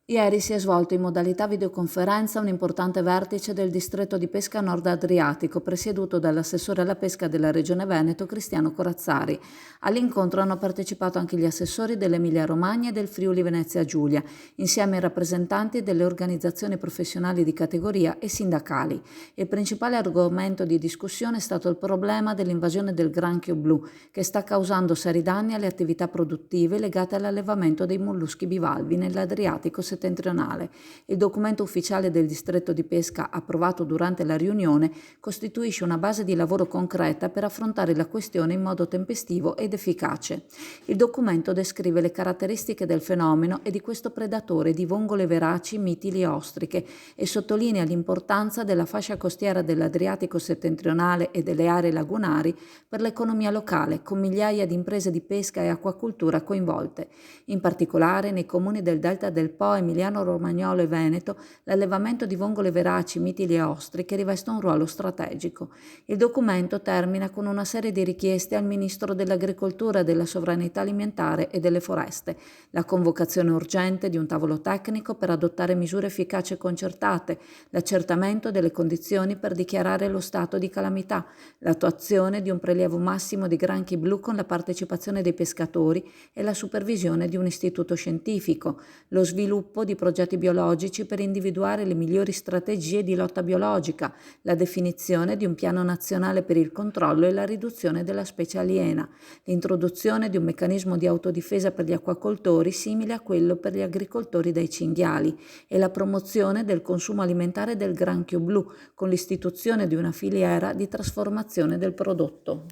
Ieri si è svolto in modalità videoconferenza un importante vertice del distretto di pesca Nord Adriatico, presieduto dall'assessore alla pesca della Regione Veneto, Cristiano Corazzari. All'incontro hanno partecipato anche gli assessori dell'Emilia-Romagna e del Friuli Venezia Giulia, insieme ai rappresentanti delle organizzazioni professionali di categoria e sindacali. Il principale argomento di discussione è stato il problema dell'invasione del granchio blu, che sta causando seri danni alle attività produttive legate all'allevamento dei molluschi bivalvi nell'Adriatico settentrionale. Il documento ufficiale del distretto di pesca approvato durante la riunione costituisce una base di lavoro concreta per affrontare la questione in modo tempestivo ed efficace. Il documento descrive le caratteristiche del fenomeno e di questo predatore di vongole veraci, mitili e ostriche e sottolinea l'importanza della fascia costiera dell'Adriatico settentrionale e delle aree lagunari per l'economia locale, con migliaia di imprese di pesca e acquacoltura coinvolte. In particolare, nei comuni del Delta del Po, Emiliano Romagnolo e Veneto, l'allevamento di vongole veraci, mitili e ostriche riveste un ruolo strategico. Il documento termina con una serie di richieste al Ministro dell'Agricoltura, della Sovranità Alimentare e delle Foreste, la convocazione urgente di un tavolo tecnico per adottare misure efficaci e concertate, l'accertamento delle condizioni per dichiarare lo stato di calamità, l'attuazione di un prelievo massimo di granchi blu con la partecipazione dei pescatori e la supervisione di un istituto scientifico, lo sviluppo di progetti biologici per individuare le migliori strategie di lotta biologica, la definizione di un piano nazionale per il controllo e la riduzione della specie aliena, l'introduzione di un meccanismo di autodifesa per gli acquacoltori simile a quello per gli agricoltori dai cinghiali e la promozione del consumo alimentare del granchio blu con l'istituzione di una filiera di trasformazione del prodotto.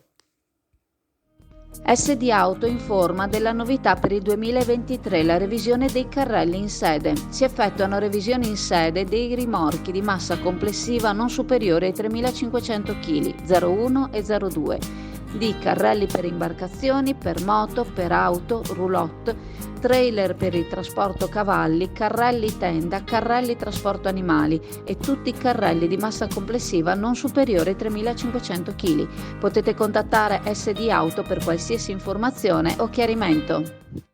SD Auto informa della novità per il 2023, la revisione dei carrelli in sede. Si effettuano revisioni in sede dei rimorchi di massa complessiva non superiore ai 3.500 kg, 01 e 02, di carrelli per imbarcazioni, per moto, per auto, roulotte, trailer per il trasporto cavalli, carrelli tenda, carrelli trasporto animali e tutti i carrelli di massa complessiva non superiore ai 3.500 kg. Potete contattare SD Auto per qualsiasi informazione o chiarimento.